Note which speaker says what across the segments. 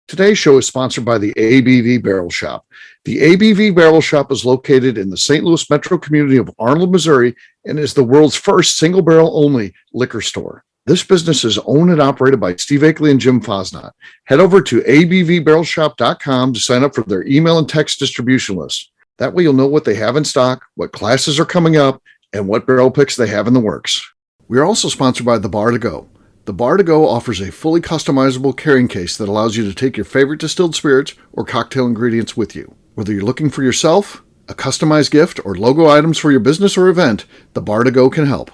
Speaker 1: Today's show is sponsored by the ABV Barrel Shop. The ABV Barrel Shop is located in the St. Louis metro community of Arnold, Missouri, and is the world's first single barrel only liquor store. This business is owned and operated by Steve Akeley and Jim Fosnot. Head over to abvbarrelshop.com to sign up for their email and text distribution list. That way you'll know what they have in stock, what classes are coming up, and what barrel picks they have in the works. We are also sponsored by The Bar to Go. The Bar to Go offers a fully customizable carrying case that allows you to take your favorite distilled spirits or cocktail ingredients with you. Whether you're looking for yourself, a customized gift, or logo items for your business or event, The Bar to Go can help.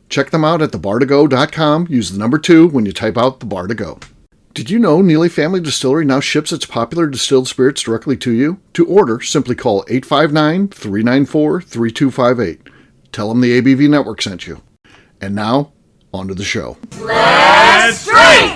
Speaker 1: Check them out at thebar2go.com. Use the number 2 when you type out The Bar to Go. Did you know Neely Family Distillery now ships its popular distilled spirits directly to you? To order, simply call 859-394-3258. Tell them the ABV Network sent you. And now, on to the show.
Speaker 2: Let's drink!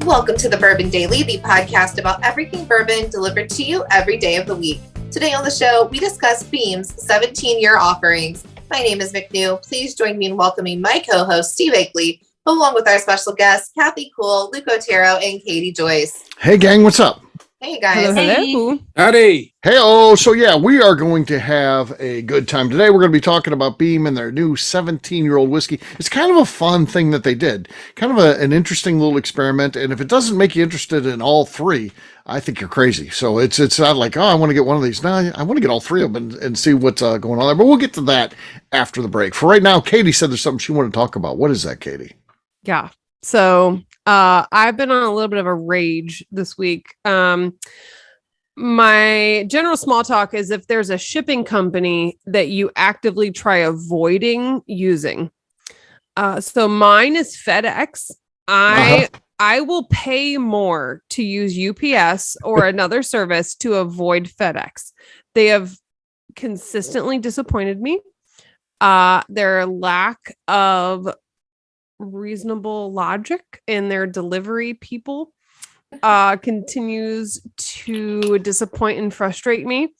Speaker 3: Welcome to the Bourbon Daily, the podcast about everything bourbon delivered to you every day of the week. Today on the show, we discuss Beam's 17-year offerings. My name is McNew. Please join me in welcoming my co-host, Steve Akeley, along with our special guests, Kathy Cool, Luke Otero, and Katie Joyce.
Speaker 1: Hey, gang, what's up?
Speaker 3: Hey, guys.
Speaker 4: Hello.
Speaker 2: Howdy.
Speaker 1: Hey-oh. So, yeah, we are going to have a good time today. We're going to be talking about Beam and their new 17-year-old whiskey. It's kind of a fun thing that they did. Kind of an interesting little experiment. And if it doesn't make you interested in all three, I think you're crazy. So it's not like, oh, I want to get one of these. No, I want to get all three of them and see what's going on there. But we'll get to that after the break. For right now, Katie said there's something she wanted to talk about. What is that, Katie?
Speaker 4: Yeah. So I've been on a little bit of a rage this week. My general small talk is if there's a shipping company that you actively try avoiding using. So mine is FedEx. I will pay more to use UPS or another service to avoid FedEx. They have consistently disappointed me. Their lack of reasonable logic in their delivery people continues to disappoint and frustrate me.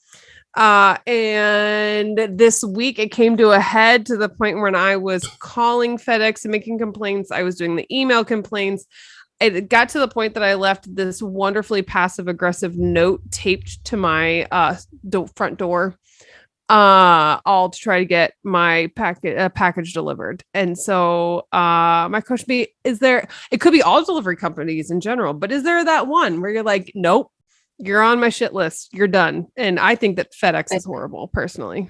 Speaker 4: And this week it came to a head to the point when I was calling FedEx and making complaints. I was doing the email complaints. It got to the point that I left this wonderfully passive aggressive note taped to my front door, all to try to get my package delivered. And so my question be, it could be all delivery companies in general, but is there that one where you're like, nope, you're on my shit list, you're done? And I think that FedEx is horrible personally.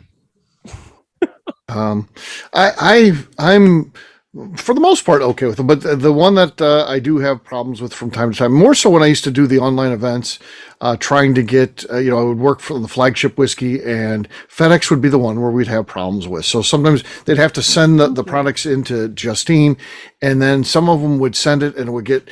Speaker 1: I'm for the most part okay with them, but the one that I do have problems with from time to time, more so when I used to do the online events, trying to get, I would work for the flagship whiskey, and FedEx would be the one where we'd have problems with. So sometimes they'd have to send the products into Justine, and then some of them would send it, and it would get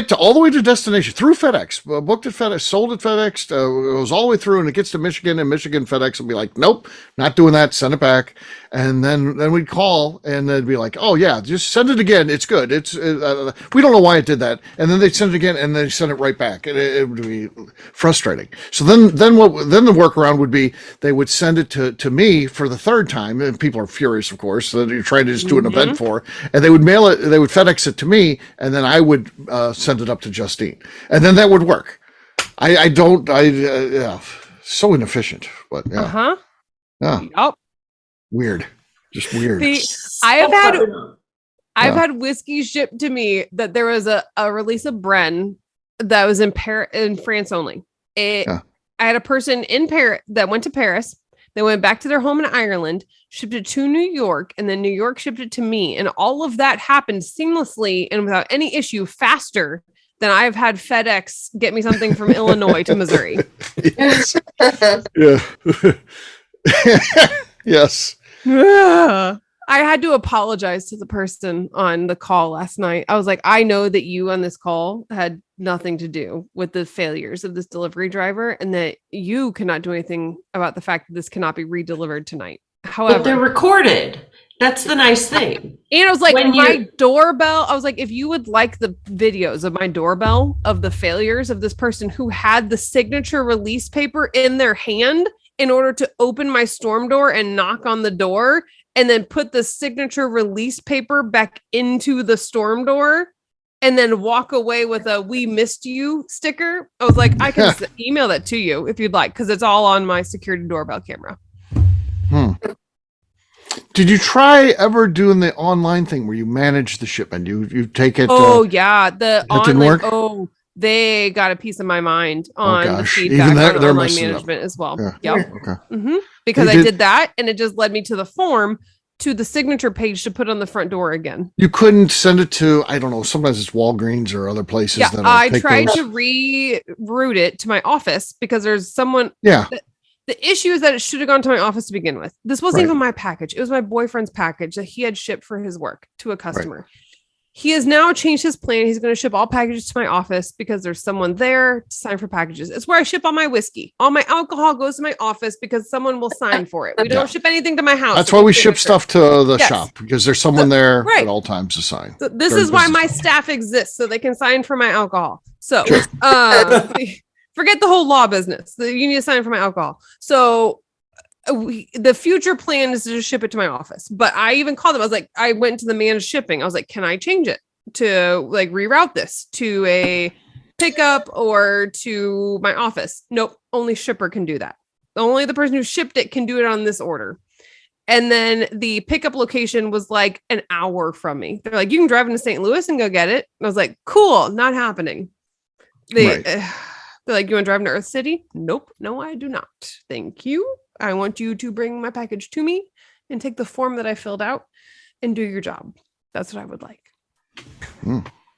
Speaker 1: to all the way to destination through FedEx, booked at FedEx, sold at FedEx, it goes all the way through, and it gets to Michigan, and Michigan FedEx will be like, nope, not doing that, send it back. And then we'd call, and they'd be like, oh yeah, just send it again, it's good. We don't know why it did that. And then they'd send it again, and they send it right back. And it would be frustrating. So then the workaround would be they would send it to me for the third time, and people are furious, of course, that you're trying to just do an event for, and they would mail it, they would FedEx it to me, and then I would send it up to Justine, and then that would work. So inefficient, but yeah. Yeah.
Speaker 4: Yep.
Speaker 1: Weird. Just weird.
Speaker 4: I've had whiskey shipped to me that there was a release of Bren that was in France only. I had a person in Paris that went to Paris. They went back to their home in Ireland, shipped it to New York, and then New York shipped it to me. And all of that happened seamlessly and without any issue, faster than I've had FedEx get me something from Illinois to Missouri.
Speaker 1: Yes. Yeah. Yes.
Speaker 4: I had to apologize to the person on the call last night. I was like, I know that you on this call had nothing to do with the failures of this delivery driver, and that you cannot do anything about the fact that this cannot be re-delivered tonight. However,
Speaker 2: But they're recorded. That's the nice thing.
Speaker 4: and I was like,
Speaker 2: When
Speaker 4: my doorbell, I was like, if you would like the videos of my doorbell of the failures of this person who had the signature release paper in their hand in order to open my storm door and knock on the door and then put the signature release paper back into the storm door and then walk away with a "we missed you" sticker. I was like, I can email that to you if you'd like, because it's all on my security doorbell camera.
Speaker 1: Did you try ever doing the online thing where you manage the shipment? You take it.
Speaker 4: Oh yeah, the
Speaker 1: that didn't
Speaker 4: online.
Speaker 1: work?
Speaker 4: Oh, they got a piece of my mind on the
Speaker 1: gosh.
Speaker 4: feedback
Speaker 1: Even
Speaker 4: on
Speaker 1: they're
Speaker 4: online
Speaker 1: messing it up.
Speaker 4: management as well.
Speaker 1: Yeah.
Speaker 4: Yep.
Speaker 1: Okay.
Speaker 4: Because
Speaker 1: They
Speaker 4: I
Speaker 1: did-
Speaker 4: did that, and it just led me to the form to the signature page to put on the front door again.
Speaker 1: You couldn't send it to, I don't know, sometimes it's Walgreens or other places.
Speaker 4: Yeah,
Speaker 1: that
Speaker 4: I
Speaker 1: take
Speaker 4: tried
Speaker 1: those.
Speaker 4: to reroute it to my office because there's someone.
Speaker 1: Yeah.
Speaker 4: The issue is that it should have gone to my office to begin with. This wasn't
Speaker 1: Right.
Speaker 4: even my package. It was my boyfriend's package that he had shipped for his work to a customer. He has now changed his plan. He's going to ship all packages to my office because there's someone there to sign for packages. It's where I ship all my whiskey. All my alcohol goes to my office because someone will sign for it. We don't ship anything to my house.
Speaker 1: That's
Speaker 4: So
Speaker 1: why
Speaker 4: no
Speaker 1: we ship
Speaker 4: signature.
Speaker 1: stuff to the
Speaker 4: Yes.
Speaker 1: shop because there's someone there
Speaker 4: Right.
Speaker 1: at all times to sign.
Speaker 4: So this
Speaker 1: Very
Speaker 4: is why my
Speaker 1: business.
Speaker 4: staff exists, so they can sign for my alcohol. So forget the whole law business. You need to sign for my alcohol. So the future plan is to just ship it to my office. But I even called them. I was like, I went to the managed shipping. I was like, can I change it to like reroute this to a pickup or to my office? Nope. Only shipper can do that. Only the person who shipped it can do it on this order. And then the pickup location was like an hour from me. They're like, you can drive into St. Louis and go get it. And I was like, cool, not happening. They're like, you want to drive into Earth City? Nope. No, I do not. Thank you. I want you to bring my package to me and take the form that I filled out and do your job. That's what I would like.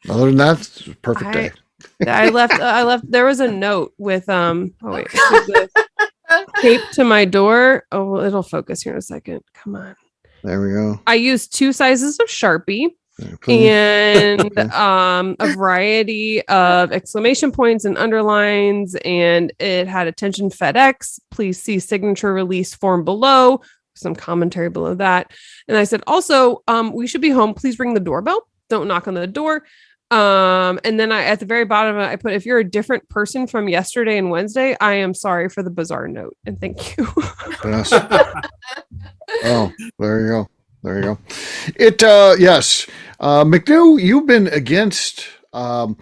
Speaker 1: Other than that, it's a perfect day.
Speaker 4: I left. There was a note with, taped to my door. Oh, well, it'll focus here in a second. Come on.
Speaker 1: There we go.
Speaker 4: I used 2 sizes of Sharpie
Speaker 1: Okay.
Speaker 4: and a variety of exclamation points and underlines, and it had attention FedEx, please see signature release form below, some commentary below that. And I said, also, we should be home, please ring the doorbell, don't knock on the door. And then I, at the very bottom of it, I put, if you're a different person from yesterday and Wednesday, I am sorry for the bizarre note, and thank you.
Speaker 1: Yes. Oh, there you go. There you go. It yes. McNew, you've been against ringing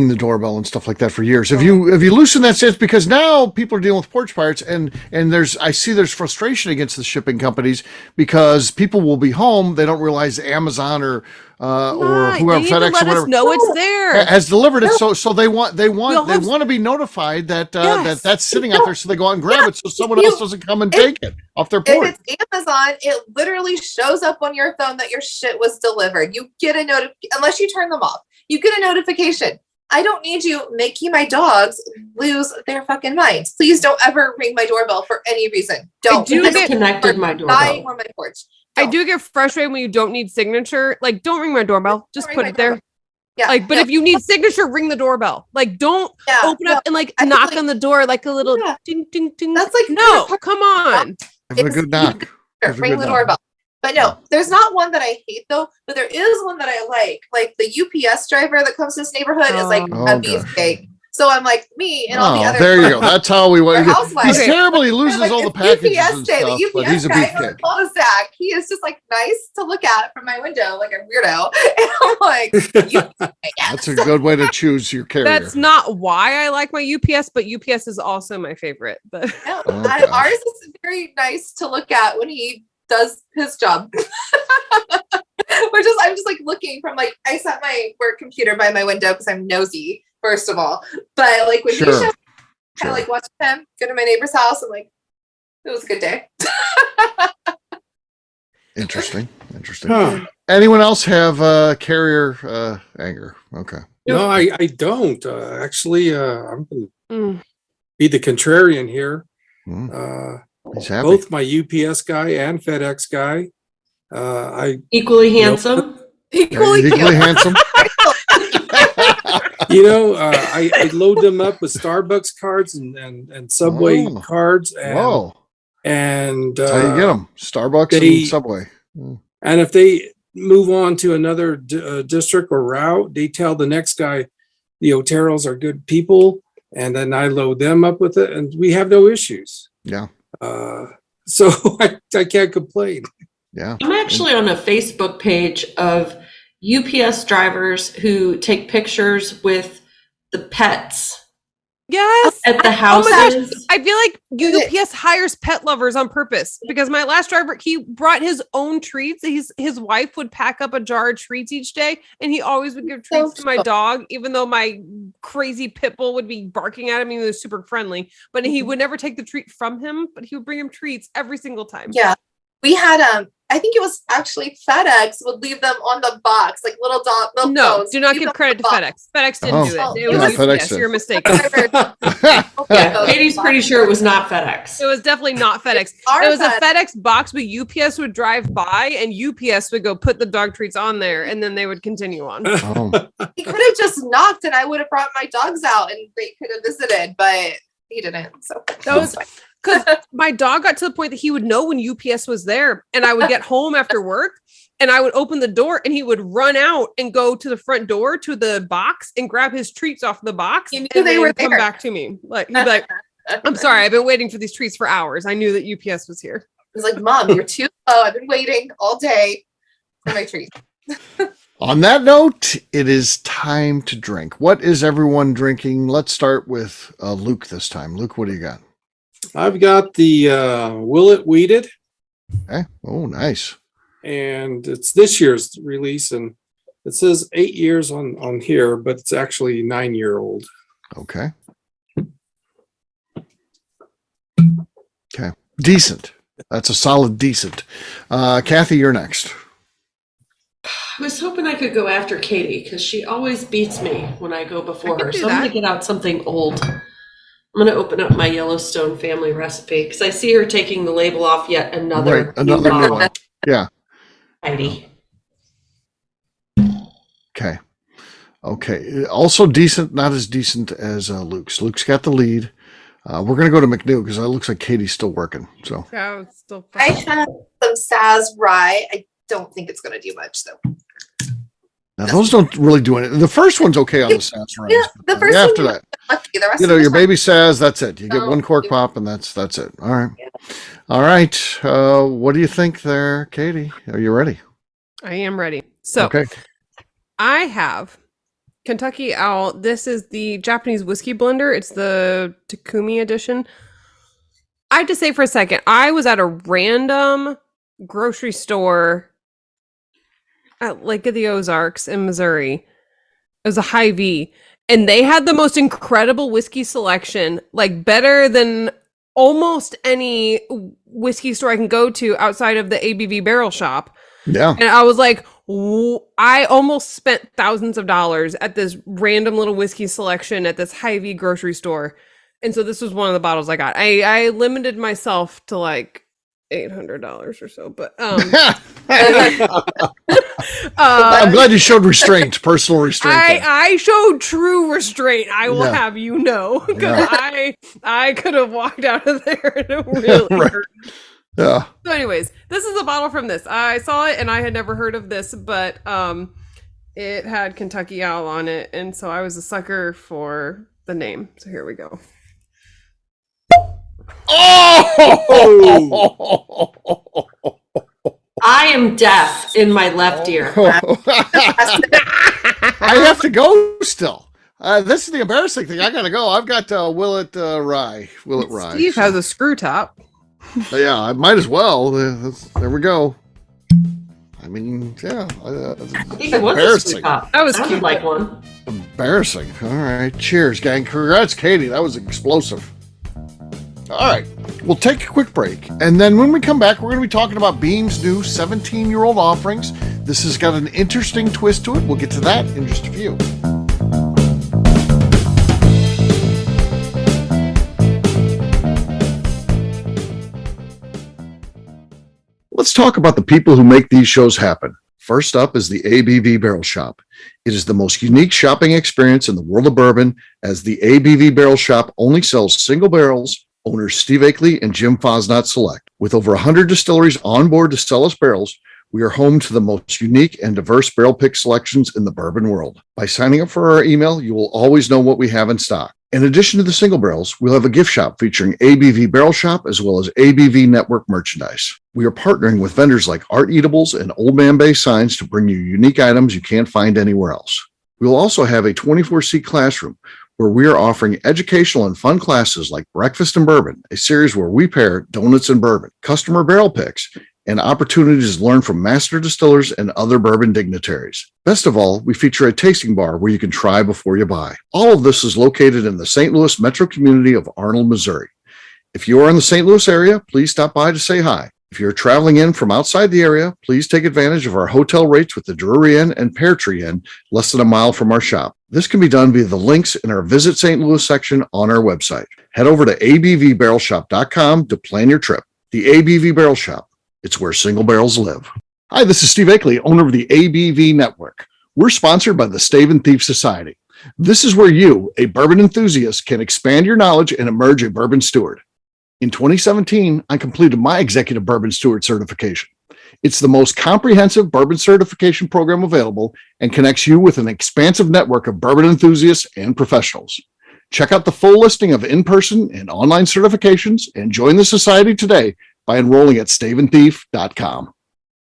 Speaker 1: the doorbell and stuff like that for years. Have you loosened that stance? Because now people are dealing with porch pirates, and I see there's frustration against the shipping companies because people will be home, they don't realize Amazon or whoever, FedEx or whatever,
Speaker 4: know it's there.
Speaker 1: has delivered it. So they want to be notified that that's sitting out there, so they go out and grab it, so someone else doesn't come and take it off their porch.
Speaker 3: If it's Amazon, it literally shows up on your phone that your shit was delivered. You get a notification, unless you turn them off. You get a notification. I don't need you making my dogs lose their fucking minds. Please don't ever ring my doorbell for any reason. Don't.
Speaker 2: Disconnected my
Speaker 3: Dying
Speaker 2: doorbell.
Speaker 3: on my porch.
Speaker 4: I do get frustrated when you don't need signature. Like, don't ring my doorbell. Just
Speaker 3: Don't
Speaker 4: put
Speaker 3: ring
Speaker 4: it
Speaker 3: my
Speaker 4: there.
Speaker 3: doorbell. Yeah.
Speaker 4: Like, but if you need signature, ring the doorbell. Like, don't open up and like
Speaker 3: I think,
Speaker 4: knock
Speaker 3: like,
Speaker 4: on the door like a little
Speaker 3: yeah.
Speaker 4: ding ding ding.
Speaker 3: That's like
Speaker 4: no, come on.
Speaker 1: Have a good knock. Have a
Speaker 3: ring
Speaker 1: good
Speaker 3: the
Speaker 1: knock.
Speaker 3: doorbell. But no, there's not one that I hate though, but there is one that I like. Like the UPS driver that comes to this neighborhood is like
Speaker 1: Oh,
Speaker 3: a
Speaker 1: gosh.
Speaker 3: beefcake. So I'm like, me and all the other.
Speaker 1: There you go. That's how we want.
Speaker 3: Our housewives.
Speaker 1: He's
Speaker 4: Okay.
Speaker 1: terrible. He loses
Speaker 3: Like,
Speaker 1: all the
Speaker 3: it's
Speaker 1: packages
Speaker 3: UPS
Speaker 1: and
Speaker 3: day.
Speaker 1: stuff,
Speaker 3: The
Speaker 1: but
Speaker 3: UPS
Speaker 1: he's a
Speaker 3: guy from the
Speaker 1: beefcake.
Speaker 3: cul-de-sac. He is just like nice to look at from my window, like a weirdo. And I'm like,
Speaker 1: That's a good way to choose your carrier.
Speaker 4: That's not why I like my UPS, but UPS is also my favorite. But
Speaker 3: no,
Speaker 1: Oh, gosh.
Speaker 3: ours is very nice to look at when he does his job. I'm just like looking from like, I set my work computer by my window because I'm nosy, first of all. But like when he shows, kind of like watching him go to my neighbor's house, I'm like, it was a good day.
Speaker 1: Interesting.
Speaker 5: Huh.
Speaker 1: Anyone else have carrier anger? Okay.
Speaker 5: No, I don't. Actually, I'm going to
Speaker 4: mm,
Speaker 5: be the contrarian here.
Speaker 1: Hmm. He's happy.
Speaker 5: Both my UPS guy and FedEx guy. I
Speaker 2: Equally handsome.
Speaker 3: Equally
Speaker 1: Equally
Speaker 3: cute.
Speaker 1: handsome.
Speaker 5: I load them up with Starbucks cards and Subway
Speaker 1: Oh.
Speaker 5: cards,
Speaker 1: Whoa.
Speaker 5: and
Speaker 1: That's how you get them. Starbucks
Speaker 5: they-
Speaker 1: and Subway. Mm.
Speaker 5: and if they move on to another district or route, they tell the next guy the Oteros are good people, and then I load them up with it, and we have no issues.
Speaker 1: Yeah.
Speaker 5: So I can't complain.
Speaker 1: Yeah.
Speaker 2: I'm actually on a Facebook page of UPS drivers who take pictures with the pets
Speaker 4: Yes.
Speaker 2: at the
Speaker 4: Oh
Speaker 2: houses.
Speaker 4: my gosh. I feel like UPS hires pet lovers on purpose because my last driver, he brought his own treats. His wife would pack up a jar of treats each day, and he always would give treats to my dog, even though my crazy pit bull would be barking at him. He was super friendly, but he would never take the treat from him, but he would bring him treats every single time.
Speaker 3: Yeah. We had I think it was actually FedEx would leave them on the box, like little dog. Milk
Speaker 4: No,
Speaker 3: bones,
Speaker 4: do not
Speaker 3: leave
Speaker 4: give
Speaker 3: them
Speaker 4: credit to
Speaker 3: on the
Speaker 4: FedEx. FedEx didn't
Speaker 1: Oh.
Speaker 4: do it. It
Speaker 3: Yeah,
Speaker 4: was
Speaker 1: FedEx
Speaker 4: UPS.
Speaker 1: did.
Speaker 4: You're mistaken.
Speaker 3: box.
Speaker 2: Yeah, Katie's pretty sure it was not FedEx.
Speaker 4: It was definitely not FedEx.
Speaker 3: Our
Speaker 4: It was a
Speaker 3: FedEx.
Speaker 4: FedEx box, but UPS would drive by and UPS would go put the dog treats on there, and then they would continue on.
Speaker 1: Oh.
Speaker 3: He could have just knocked, and I would have brought my dogs out, and they could have visited, but he didn't. So
Speaker 4: That was because my dog got to the point that he would know when UPS was there, and I would get home after work and I would open the door and he would run out and go to the front door to the box and grab his treats off the box.
Speaker 3: He knew
Speaker 4: and
Speaker 3: they
Speaker 4: then
Speaker 3: were
Speaker 4: come
Speaker 3: there.
Speaker 4: back to me. Like he'd be like, I'm sorry, I've been waiting for these treats for hours. I knew that UPS was here.
Speaker 3: I was like, Mom, you're too slow. I've been waiting all day for my treat.
Speaker 1: On that note, it is time to drink. What is everyone drinking? Let's start with Luke this time. Luke, what do you got?
Speaker 5: I've got the Willet Weeded,
Speaker 1: Okay. Oh, nice.
Speaker 5: and it's this year's release, and it says 8 years on here, but it's actually 9-year-old.
Speaker 1: Okay. Okay. Decent. That's a solid decent. Kathy, you're next.
Speaker 2: I was hoping I could go after Katie because she always beats me when I go before
Speaker 4: I can
Speaker 2: her.
Speaker 4: do
Speaker 2: So I'm going
Speaker 4: that.
Speaker 2: to get out something old. I'm going to open up my Yellowstone family recipe because I see her taking the label off yet another
Speaker 1: Right. Another new
Speaker 2: bottle.
Speaker 1: one. Yeah.
Speaker 2: Heidi.
Speaker 1: Okay. Okay. Also decent, not as decent as Luke's. Luke's got the lead. We're going to go to McNew because it looks like Katie's still working. So,
Speaker 4: Yeah, it's still
Speaker 3: I have some Saz rye. I don't think it's going to do much, though.
Speaker 1: now those don't really do anything. The first one's okay on the Sass rice.
Speaker 3: Yeah, the
Speaker 1: but
Speaker 3: first
Speaker 1: after
Speaker 3: one-
Speaker 1: that,
Speaker 3: Lucky. The rest
Speaker 1: you
Speaker 3: of
Speaker 1: know,
Speaker 3: the
Speaker 1: your
Speaker 3: stuff-
Speaker 1: baby Sass, that's it. You get
Speaker 3: Oh,
Speaker 1: one cork
Speaker 3: yeah.
Speaker 1: pop and that's it. All right. All right. What do you think there, Katie? Are you ready?
Speaker 4: I am ready. So
Speaker 1: Okay.
Speaker 4: I have Kentucky Owl. This is the Japanese whiskey blender. It's the Takumi edition. I have to say for a second, I was at a random grocery store at Lake of the Ozarks in Missouri. It was a Hy-Vee, and they had the most incredible whiskey selection, like better than almost any whiskey store I can go to outside of the ABV Barrel Shop.
Speaker 1: Yeah.
Speaker 4: And I was like, I almost spent thousands of dollars at this random little whiskey selection at this Hy-Vee grocery store. And so this was one of the bottles I got. I limited myself to like $800 or so, but
Speaker 1: I'm glad you showed restraint, personal restraint. there.
Speaker 4: I showed true restraint. I will
Speaker 1: Yeah.
Speaker 4: have you know, because
Speaker 1: Yeah.
Speaker 4: I could have walked out of there and it really
Speaker 1: Right.
Speaker 4: hurt.
Speaker 1: Yeah.
Speaker 4: So, anyways, this is a bottle from this. I saw it and I had never heard of this, but it had Kentucky Owl on it, and so I was a sucker for the name. So here we go.
Speaker 1: Oh!
Speaker 2: I am deaf in my left ear.
Speaker 1: I have to go still. This is the embarrassing thing. I gotta go. I've got Willet Rye. Willet Rye.
Speaker 4: Steve has a screw top.
Speaker 1: Yeah, I might as well. There we go. I mean, yeah.
Speaker 2: Even was a
Speaker 1: Embarrassing.
Speaker 2: sweet pop.
Speaker 4: That was
Speaker 2: I would
Speaker 4: cute.
Speaker 2: like one.
Speaker 1: Embarrassing. All right. Cheers, gang. Congrats, Katie. That was explosive. All right. We'll take a quick break. And then when we come back, we're going to be talking about Beam's new 17-year-old offerings. This has got an interesting twist to it. We'll get to that in just a few. Let's talk about the people who make these shows happen. First up is the ABV Barrel Shop. It is the most unique shopping experience in the world of bourbon, as the ABV Barrel Shop only sells single barrels. Owners Steve Akeley and Jim Fosnot select. With over 100 distilleries on board to sell us barrels, we are home to the most unique and diverse barrel pick selections in the bourbon world. By signing up for our email, you will always know what we have in stock. In addition to the single barrels, we'll have a gift shop featuring ABV Barrel Shop as well as ABV Network merchandise. We are partnering with vendors like Art Eatables and Old Man Bay Signs to bring you unique items you can't find anywhere else. We will also have a 24-seat classroom where we are offering educational and fun classes like Breakfast and Bourbon, a series where we pair donuts and bourbon, customer barrel picks, and opportunities to learn from master distillers and other bourbon dignitaries. Best of all, we feature a tasting bar where you can try before you buy. All of this is located in the St. Louis metro community of Arnold, Missouri. If you are in the St. Louis area, please stop by to say hi. If you're traveling in from outside the area, please take advantage of our hotel rates with the Drury Inn and Pear Tree Inn, less than a mile from our shop. This can be done via the links in our Visit St. Louis section on our website. Head over to abvbarrelshop.com to plan your trip. The ABV Barrel Shop. It's where single barrels live. Hi, this is Steve Akeley, owner of the ABV Network. We're sponsored by the Stave and Thief Society. This is where you, a bourbon enthusiast, can expand your knowledge and emerge a bourbon steward. In 2017, I completed my Executive Bourbon Steward certification. It's the most comprehensive bourbon certification program available and connects you with an expansive network of bourbon enthusiasts and professionals. Check out the full listing of in-person and online certifications and join the society today by enrolling at staveandthief.com.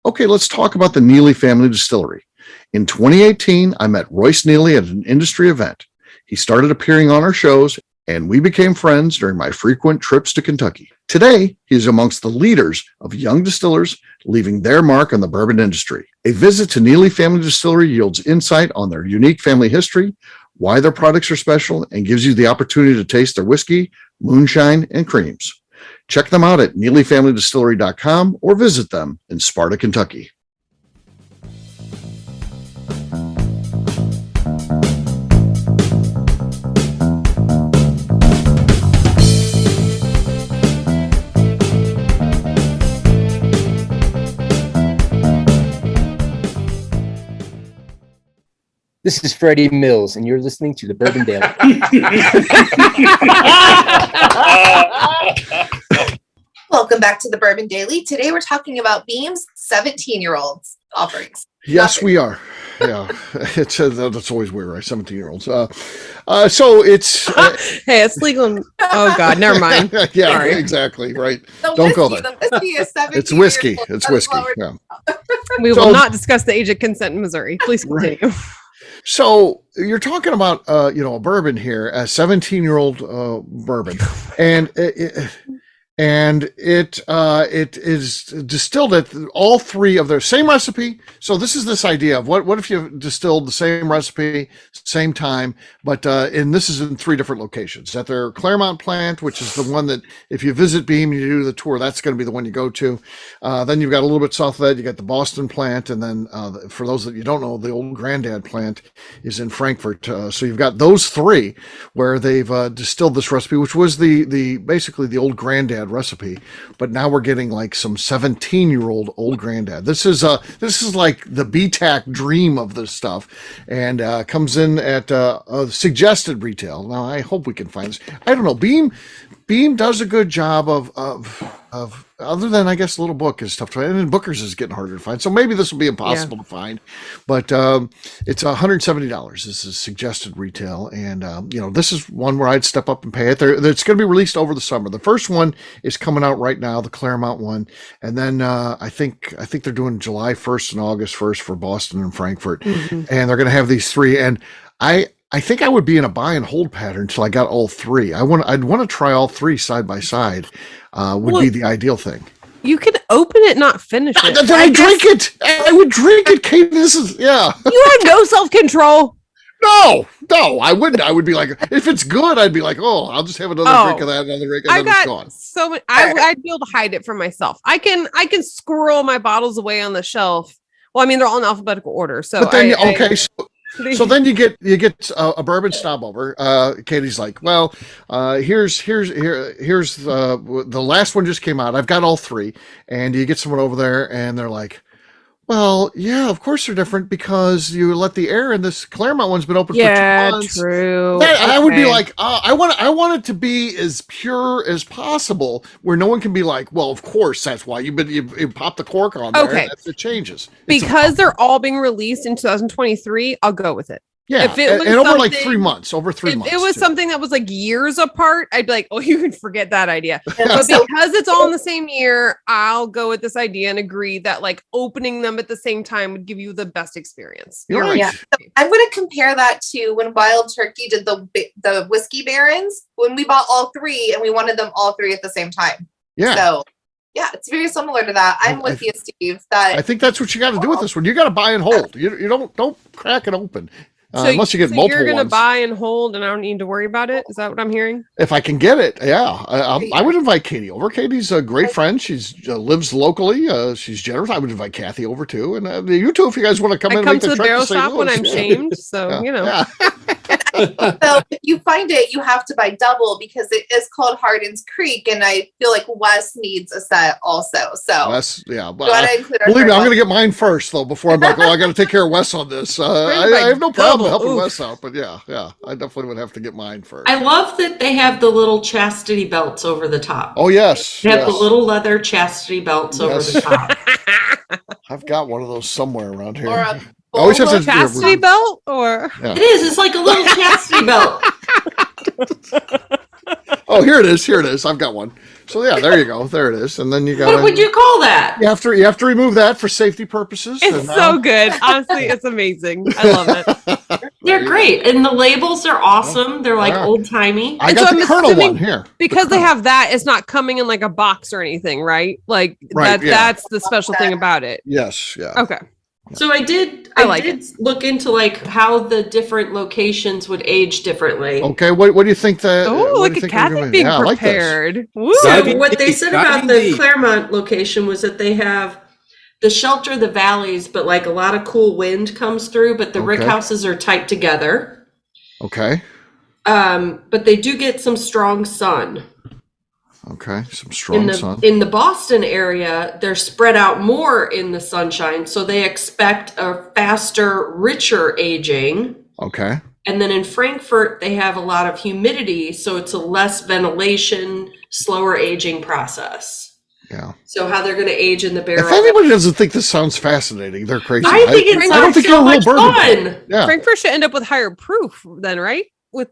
Speaker 1: Okay, let's talk about the Neely Family Distillery. In 2018, I met Royce Neely at an industry event. He started appearing on our shows, and we became friends during my frequent trips to Kentucky. Today, he is amongst the leaders of young distillers leaving their mark on the bourbon industry. A visit to Neely Family Distillery yields insight on their unique family history, why their products are special, and gives you the opportunity to taste their whiskey, moonshine, and creams. Check them out at NeelyFamilyDistillery.com or visit them in Sparta, Kentucky.
Speaker 6: This is Freddie Mills, and you're listening to the Bourbon Daily.
Speaker 3: Welcome back to the Bourbon Daily. Today we're talking about Beam's 17-year-olds offerings.
Speaker 1: Yes, we are. Yeah, it's that's always weird, right? 17-year-olds. So it's
Speaker 4: Hey, it's legal. Oh God, never mind.
Speaker 1: yeah,
Speaker 4: Sorry.
Speaker 1: Exactly, right.
Speaker 3: The
Speaker 1: Don't go
Speaker 3: whiskey,
Speaker 1: there.
Speaker 3: The whiskey is 17
Speaker 1: It's whiskey.
Speaker 3: years old.
Speaker 1: It's
Speaker 3: That's
Speaker 1: whiskey.
Speaker 3: what we're-
Speaker 1: Yeah.
Speaker 4: We
Speaker 1: So-
Speaker 4: will not discuss the age of consent in Missouri. Please continue.
Speaker 1: So you're talking about a bourbon here, a 17-year-old bourbon, and it is distilled at all three of their same recipe. So this idea of what if you distilled the same recipe, same time, but and this is in three different locations. At their Clermont plant, which is the one that if you visit Beam, you do the tour, that's going to be the one you go to. Then you've got a little bit south of that, you got the Boston plant, and then for those that you don't know, the old Granddad plant is in Frankfort. So you've got those three where they've distilled this recipe, which was the basically the old Granddad recipe, but now we're getting like some 17-year-old old Granddad. This is like the BTAC dream of this stuff, and comes in at a suggested retail. Now I hope we can find this. I don't know. Beam does a good job of other than I guess Little Book is tough to find, and Booker's is getting harder to find. So maybe this will be impossible to find, but it's $170. This is suggested retail, and this is one where I'd step up and pay it. It's going to be released over the summer. The first one is coming out right now, the Clermont one, and then I think they're doing July 1st and August 1st for Boston and Frankfort, and they're going to have these three. And I think I would be in a buy and hold pattern until I got all three. I'd want to try all three side by side. Would be the ideal thing.
Speaker 4: You can open it, not finish it.
Speaker 1: Then I drink it. I would drink it, Kate. This is
Speaker 4: You have no self-control.
Speaker 1: No, I wouldn't. I would be like, if it's good, I'd be like, oh, I'll just have another drink of that, another drink, and then it's gone.
Speaker 4: So many. I'd be able to hide it from myself. I can squirrel my bottles away on the shelf. Well, I mean, they're all in alphabetical order. So
Speaker 1: But then, so then you get a bourbon snob over. Katie's like, well, here's the last one just came out. I've got all three, and you get someone over there, and they're like, Well, yeah, of course they're different because you let the air in. This Clermont one's been open for 2 months.
Speaker 4: True.
Speaker 1: I would be
Speaker 4: Okay.
Speaker 1: like, I want it to be as pure as possible, where no one can be like, well, of course that's why you pop the cork on there.
Speaker 4: Okay.
Speaker 1: And it changes
Speaker 4: Because they're all being released in 2023. I'll go with it.
Speaker 1: Yeah,
Speaker 4: If it was
Speaker 1: and over like
Speaker 4: something-
Speaker 1: 3 months, over 3
Speaker 4: If
Speaker 1: months.
Speaker 4: it was
Speaker 1: too.
Speaker 4: something that was like years apart, I'd be like, oh, you can forget that idea.
Speaker 3: And
Speaker 4: But
Speaker 3: so-
Speaker 4: because it's all in the same year, I'll go with this idea and agree that like opening them at the same time would give you the best experience.
Speaker 1: You're right.
Speaker 3: Yeah. I'm going to compare that to when Wild Turkey did the whiskey barons, when we bought all three and we wanted them all three at the same time.
Speaker 1: Yeah.
Speaker 3: So yeah, it's very similar to that. I'm with you, Steve. That
Speaker 1: I think that's what you got to do with this one. You got to buy and hold. You don't crack it open. Unless you get multiple
Speaker 4: you're gonna
Speaker 1: ones.
Speaker 4: buy and hold, and I don't need to worry about it. Is that what I'm hearing?
Speaker 1: If I can get it, yeah, I would invite Katie over. Katie's a great friend. She's lives locally. She's generous. I would invite Kathy over too, and you two, if you guys want to come in,
Speaker 4: I
Speaker 1: and
Speaker 4: come
Speaker 1: make
Speaker 4: to the
Speaker 1: trek
Speaker 4: barrel
Speaker 1: St.
Speaker 4: shop when
Speaker 1: Louis.
Speaker 4: I'm shamed, so
Speaker 1: Yeah.
Speaker 4: you know.
Speaker 1: Yeah.
Speaker 3: so if you find it, you have to buy double because it is called Hardin's Creek, and I feel like Wes needs a set also. So
Speaker 1: That's yeah. But
Speaker 3: gotta include our
Speaker 1: believe me,
Speaker 3: third
Speaker 1: I'm
Speaker 3: one.
Speaker 1: going to get mine first though. Before I'm like, oh, I got to take care of Wes on this. I have no problem helping Wes out, but yeah, I definitely would have to get mine first.
Speaker 2: I love that they have the little chastity belts over the top.
Speaker 1: Oh yes,
Speaker 2: They have the
Speaker 1: yes.
Speaker 2: little leather chastity belts over
Speaker 1: Yes.
Speaker 2: the top.
Speaker 1: I've got one of those somewhere around here.
Speaker 3: Or a
Speaker 1: I always have to
Speaker 3: bolo.
Speaker 4: Chastity belt or
Speaker 1: Yeah.
Speaker 2: It is. It's like a little chastity belt.
Speaker 1: Oh, here it is. Here it is. I've got one. So yeah, there you go. There it is. And then you got.
Speaker 2: What would you call that?
Speaker 1: You have to remove that for safety purposes.
Speaker 4: it's
Speaker 1: and
Speaker 4: so good. Honestly, it's amazing. I love it.
Speaker 2: They're great. And the labels are awesome. They're like
Speaker 1: Yeah.
Speaker 2: old timey.
Speaker 1: I
Speaker 4: And
Speaker 1: got
Speaker 4: so
Speaker 1: the
Speaker 4: I'm
Speaker 1: Colonel
Speaker 4: assuming-
Speaker 1: one here.
Speaker 4: Because they have that, it's not coming in like a box or anything, right? Like
Speaker 1: Right,
Speaker 4: that
Speaker 1: yeah.
Speaker 4: that's the special thing about it.
Speaker 1: Yes. Yeah.
Speaker 4: Okay.
Speaker 2: So I did
Speaker 4: like
Speaker 2: look into like how the different locations would age differently.
Speaker 1: Okay. What do you think that?
Speaker 4: Oh,
Speaker 1: what do
Speaker 4: look
Speaker 1: you
Speaker 4: at
Speaker 1: think we're
Speaker 4: Kathy
Speaker 1: gonna-
Speaker 4: being
Speaker 1: yeah, I like this.
Speaker 4: prepared. Woo.
Speaker 2: So
Speaker 5: Diving
Speaker 2: what they
Speaker 5: deep,
Speaker 2: said about
Speaker 5: diving
Speaker 2: the
Speaker 5: deep.
Speaker 2: Clermont location was that they have the shelter the valleys, but like a lot of cool wind comes through, but the rick
Speaker 1: Okay.
Speaker 2: houses are tight together.
Speaker 1: Okay.
Speaker 2: But they do get some strong sun.
Speaker 1: Okay. Some
Speaker 2: In
Speaker 1: strong
Speaker 2: the
Speaker 1: sun.
Speaker 2: in the Boston area, they're spread out more in the sunshine, so they expect a faster, richer aging.
Speaker 1: Okay.
Speaker 2: And then in Frankfort, they have a lot of humidity, so it's a less ventilation, slower aging process.
Speaker 1: Yeah.
Speaker 2: So how they're going to age in the barrel.
Speaker 1: If anybody doesn't think this sounds fascinating, they're crazy.
Speaker 2: I think it
Speaker 1: I don't
Speaker 2: sounds
Speaker 1: think
Speaker 2: so
Speaker 1: you're a real
Speaker 2: much
Speaker 1: bourbon fan.
Speaker 2: fun.
Speaker 1: Yeah.
Speaker 4: Frankfurt should end up with higher proof then, right? With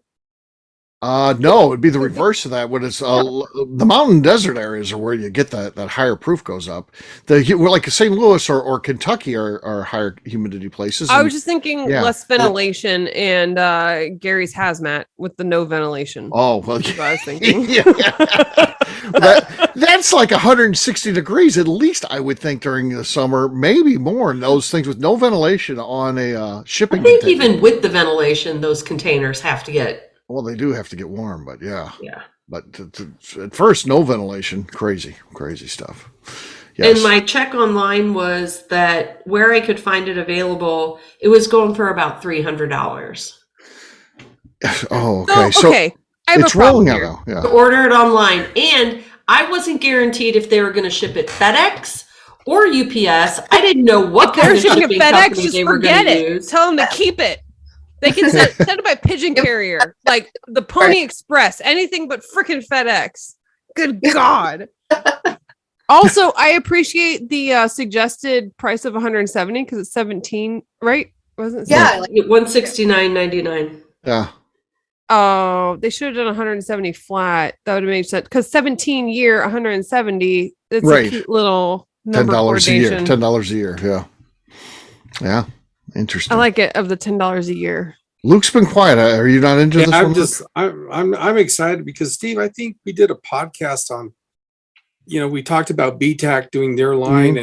Speaker 1: No, it'd be the reverse of that. When it's the mountain desert areas are where you get that higher proof goes up. We're like St. Louis or Kentucky are higher humidity places.
Speaker 4: I
Speaker 1: and-
Speaker 4: was just thinking
Speaker 1: Yeah.
Speaker 4: less ventilation and Gary's hazmat with the no ventilation.
Speaker 1: oh well,
Speaker 4: That's what I was thinking.
Speaker 1: yeah. That's like 160 degrees at least. I would think during the summer, maybe more. And those things with no ventilation on a shipping.
Speaker 2: I think
Speaker 1: container.
Speaker 2: even with the ventilation, those containers have to get,
Speaker 1: Well, they do have to get warm, but yeah.
Speaker 2: yeah.
Speaker 1: But at first, no ventilation. Crazy stuff. Yes.
Speaker 2: And my check online was that where I could find it available, it was going for about $300.
Speaker 1: Oh, okay. So
Speaker 4: okay. I have
Speaker 1: it's
Speaker 4: a problem
Speaker 1: rolling out
Speaker 4: here.
Speaker 1: now. Yeah.
Speaker 2: To order it online. And I wasn't guaranteed if they were going to ship it FedEx or UPS. I didn't know what
Speaker 4: They're
Speaker 2: kind of
Speaker 4: shipping
Speaker 2: shipping
Speaker 4: it FedEx,
Speaker 2: company
Speaker 4: just
Speaker 2: they were
Speaker 4: forget
Speaker 2: going to
Speaker 4: it.
Speaker 2: use.
Speaker 4: Tell them to keep it. They can send it by pigeon carrier, like the Pony Express, anything but freaking FedEx. Good God. Also, I appreciate the suggested price of 170 because it's 17, right? Wasn't it?
Speaker 3: Yeah, like,
Speaker 2: $169.99.
Speaker 1: Yeah.
Speaker 4: Oh, they should have done 170 flat. That would have made sense because 17 year, 170. It's
Speaker 1: Right.
Speaker 4: a cute little number
Speaker 1: $10 a year.
Speaker 4: coordination.
Speaker 1: $10 a year. Yeah. Yeah. Interesting.
Speaker 4: I like it of the $10 a year.
Speaker 1: Luke's been quiet. Are you not into this one?
Speaker 5: I'm excited because Steve, I think we did a podcast on, we talked about BTAC doing their line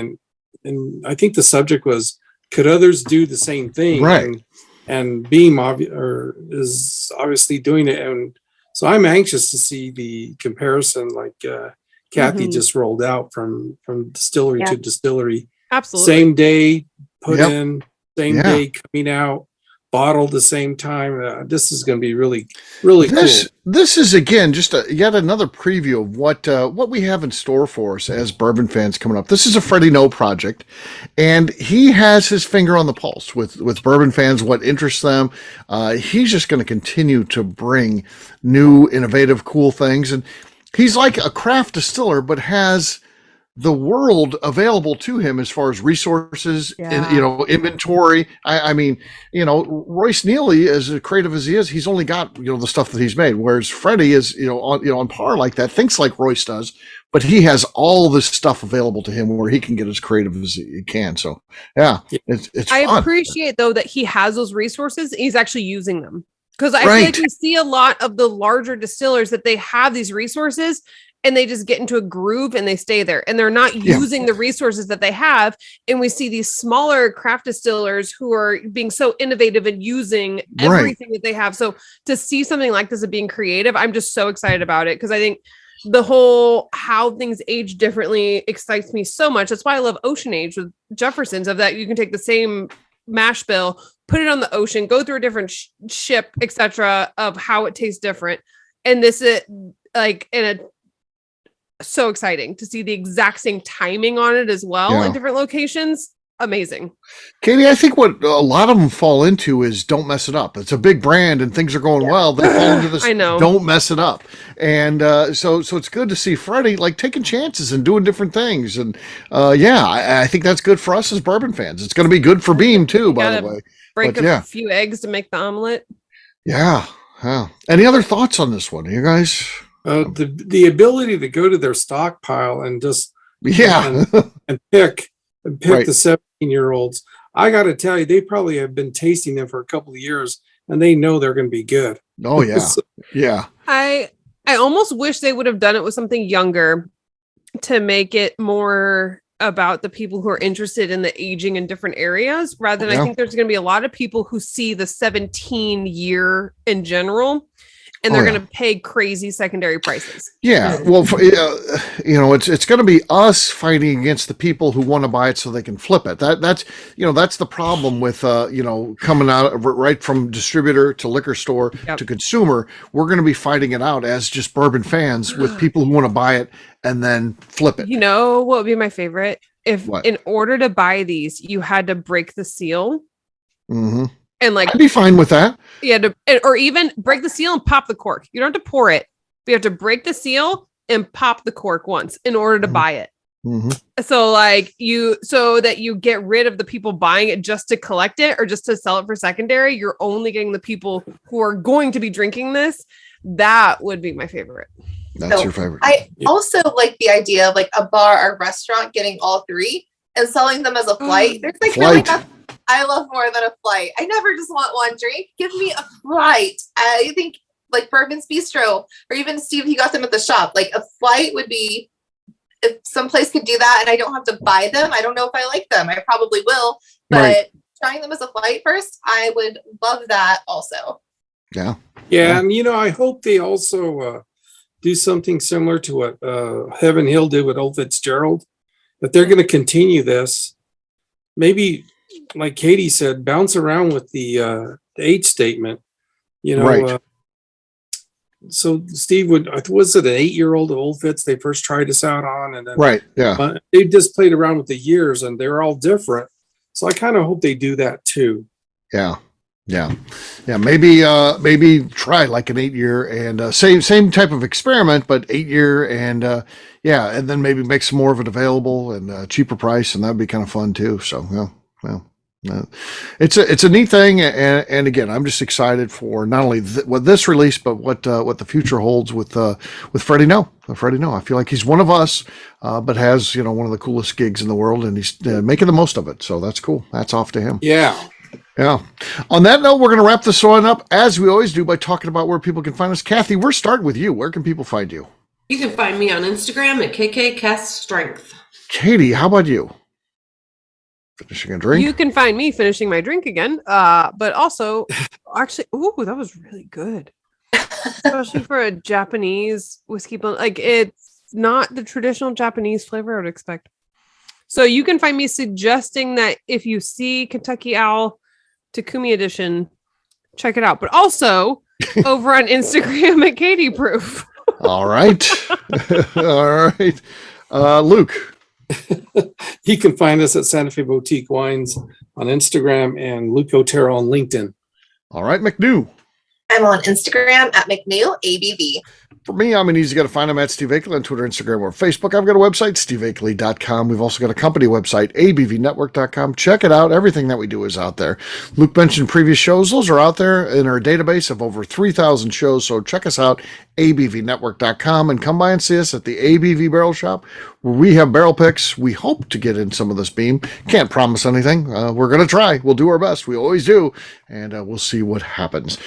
Speaker 5: and I think the subject was, could others do the same thing?
Speaker 1: Right.
Speaker 5: And Beam is obviously doing it. And so I'm anxious to see the comparison like Kathy
Speaker 4: Mhm.
Speaker 5: just rolled out from distillery
Speaker 3: Yeah.
Speaker 5: to distillery.
Speaker 4: Absolutely.
Speaker 5: Same day put
Speaker 1: Yep.
Speaker 5: in, same
Speaker 1: Yeah.
Speaker 5: day coming out, bottle at the same time. This is going to be really, really cool.
Speaker 1: This is again just yet another preview of what we have in store for us as bourbon fans coming up. This is a Freddie No project, and he has his finger on the pulse with bourbon fans, what interests them. He's just going to continue to bring new, innovative, cool things, and he's like a craft distiller, but has the world available to him as far as resources and, inventory. I mean, Royce Neely, as creative as he is, he's only got, the stuff that he's made. Whereas Freddie is, on par like that, thinks like Royce does, but he has all this stuff available to him where he can get as creative as he can. So yeah, it's
Speaker 4: I
Speaker 1: fun.
Speaker 4: appreciate though that he has those resources. And he's actually using them. Because I feel like we see a lot of the larger distillers that they have these resources and they just get into a groove and they stay there and they're not using the resources that they have. And we see these smaller craft distillers who are being so innovative and using everything that they have. So to see something like this and being creative, I'm just so excited about it. Because I think the whole how things age differently excites me so much. That's why I love Ocean Age with Jefferson's, of that you can take the same mash bill, put it on the ocean, go through a different ship, etc., of how it tastes different. And this is like so exciting to see the exact same timing on it as well in different locations. Amazing.
Speaker 1: Katie, I think what a lot of them fall into is don't mess it up. It's a big brand and things are going well. They fall into this,
Speaker 4: I know.
Speaker 1: Don't mess it up. And so it's good to see Freddie like taking chances and doing different things. And I think that's good for us as bourbon fans. It's going to be good for Beam too, by the way.
Speaker 4: Break a few eggs to make the omelet.
Speaker 1: Yeah. Any other thoughts on this one, you guys?
Speaker 5: The ability to go to their stockpile and just and pick the 17-year-olds. I got to tell you, they probably have been tasting them for a couple of years, and they know they're going to be good.
Speaker 1: Oh yeah, yeah.
Speaker 4: I almost wish they would have done it with something younger to make it more about the people who are interested in the aging in different areas, rather than I think there's going to be a lot of people who see the 17-year in general. And they're going to pay crazy secondary prices. Yeah.
Speaker 1: Well, it's going to be us fighting against the people who want to buy it so they can flip it. That's the problem with, coming out right from distributor to liquor store to consumer. We're going to be fighting it out as just bourbon fans with people who want to buy it and then flip it.
Speaker 4: You know what would be my favorite? If in order to buy these, you had to break the seal.
Speaker 1: Mm-hmm.
Speaker 4: And like,
Speaker 1: I'd be fine with that.
Speaker 4: Yeah, or even break the seal and pop the cork. You don't have to pour it. But you have to break the seal and pop the cork once in order to buy it.
Speaker 1: Mm-hmm.
Speaker 4: So that you get rid of the people buying it just to collect it or just to sell it for secondary. You're only getting the people who are going to be drinking this. That would be my favorite.
Speaker 1: That's your favorite.
Speaker 3: I also like the idea of like a bar or restaurant getting all three and selling them as a flight. There's like really nothing I love more than a flight. I never just want one drink. Give me a flight. I think like Bourbon's Bistro, or even Steve, he got them at the shop. Like a flight would be, if someplace could do that and I don't have to buy them. I don't know if I like them. I probably will, but trying them as a flight first, I would love that also.
Speaker 1: Yeah.
Speaker 5: And I hope they also do something similar to what Heaven Hill did with Old Fitzgerald. That they're going to continue this. Maybe, like Katie said, bounce around with the age statement. So Steve was it an 8-year-old at Old Fitz they first tried us out on, and then they just played around with the years, and they're all different. So I kind of hope they do that too.
Speaker 1: Yeah. Maybe try like an 8-year and same type of experiment, but 8-year and and then maybe make some more of it available and cheaper price, and that'd be kind of fun too. So it's a neat thing, and again, I'm just excited for not only what this release, but what the future holds with Freddie No. Freddie No, I feel like he's one of us, but has one of the coolest gigs in the world, and he's making the most of it. So that's cool. That's off to him.
Speaker 5: Yeah.
Speaker 1: On that note, we're going to wrap this one up as we always do by talking about where people can find us. Kathy, we're starting with you. Where can people find you?
Speaker 2: You can find me on Instagram at KKCastStrength.
Speaker 1: Katie, how about you? Finishing a drink?
Speaker 4: You can find me finishing my drink again. But also, actually, that was really good. Especially for a Japanese whiskey blend. Like, it's not the traditional Japanese flavor I would expect. So you can find me suggesting that if you see Kentucky Owl Takumi Edition check it out. But also over on Instagram at Katie Proof.
Speaker 1: All right. All right. Luke.
Speaker 5: You can find us at Santa Fe Boutique Wines on Instagram and Luke Otero on LinkedIn.
Speaker 1: All right, McNew.
Speaker 3: I'm on Instagram at McNew ABV.
Speaker 1: For me, I'm an easy guy to find. I'm at Steve Akeley on Twitter, Instagram, or Facebook. I've got a website, steveakeley.com. We've also got a company website, abvnetwork.com. Check it out. Everything that we do is out there. Luke mentioned previous shows. Those are out there in our database of over 3,000 shows. So check us out, abvnetwork.com, and come by and see us at the ABV Barrel Shop, where we have barrel picks. We hope to get in some of this beam. Can't promise anything. We're going to try. We'll do our best. We always do. And we'll see what happens.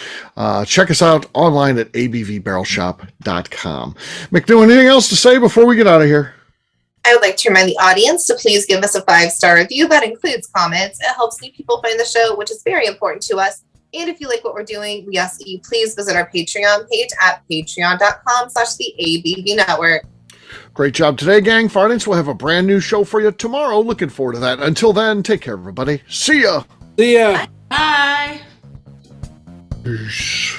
Speaker 1: Check us out online at abvbarrelshop.com. McNew, anything else to say before we get out of here?
Speaker 3: I would like to remind the audience to please give us a 5-star review. That includes comments. It helps new people find the show, which is very important to us. And if you like what we're doing, we ask that you please visit our Patreon page at patreon.com/the ABV Network.
Speaker 1: Great job today, gang. Fartings will have a brand new show for you tomorrow. Looking forward to that. Until then, take care, everybody. See ya.
Speaker 5: See ya.
Speaker 2: Bye.
Speaker 1: Peace.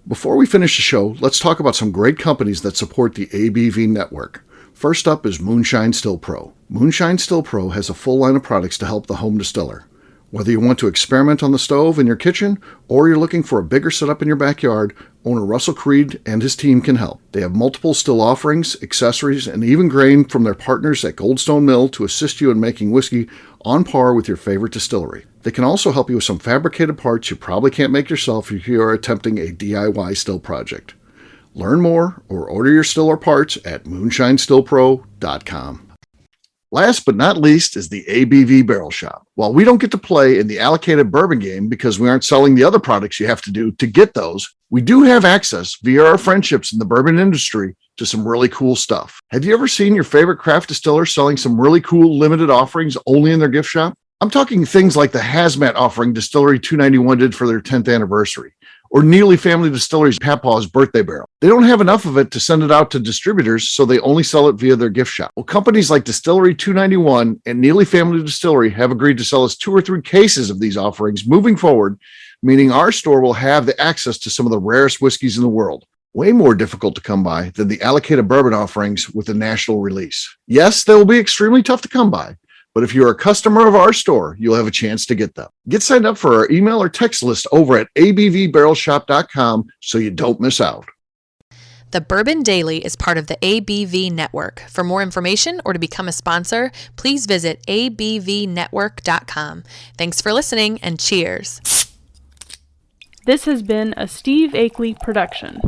Speaker 1: Before we finish the show, let's talk about some great companies that support the ABV network. First up is Moonshine Still Pro. Moonshine Still Pro has a full line of products to help the home distiller. Whether you want to experiment on the stove in your kitchen or you're looking for a bigger setup in your backyard, owner Russell Creed and his team can help. They have multiple still offerings, accessories, and even grain from their partners at Goldstone Mill to assist you in making whiskey on par with your favorite distillery. They can also help you with some fabricated parts you probably can't make yourself if you are attempting a DIY still project. Learn more or order your still or parts at moonshinestillpro.com. Last but not least is the ABV Barrel Shop. While we don't get to play in the allocated bourbon game because we aren't selling the other products you have to do to get those, we do have access via our friendships in the bourbon industry to some really cool stuff. Have you ever seen your favorite craft distiller selling some really cool limited offerings only in their gift shop? I'm talking things like the Hazmat offering Distillery 291 did for their 10th anniversary, or Neely Family Distillery's Papaw's birthday barrel. They don't have enough of it to send it out to distributors, so they only sell it via their gift shop. Well, companies like Distillery 291 and Neely Family Distillery have agreed to sell us 2 or 3 cases of these offerings moving forward, meaning our store will have the access to some of the rarest whiskeys in the world. Way more difficult to come by than the allocated bourbon offerings with a national release. Yes, they will be extremely tough to come by, but if you're a customer of our store, you'll have a chance to get them. Get signed up for our email or text list over at abvbarrelshop.com so you don't miss out.
Speaker 7: The Bourbon Daily is part of the ABV Network. For more information or to become a sponsor, please visit abvnetwork.com. Thanks for listening and cheers.
Speaker 8: This has been a Steve Akeley production.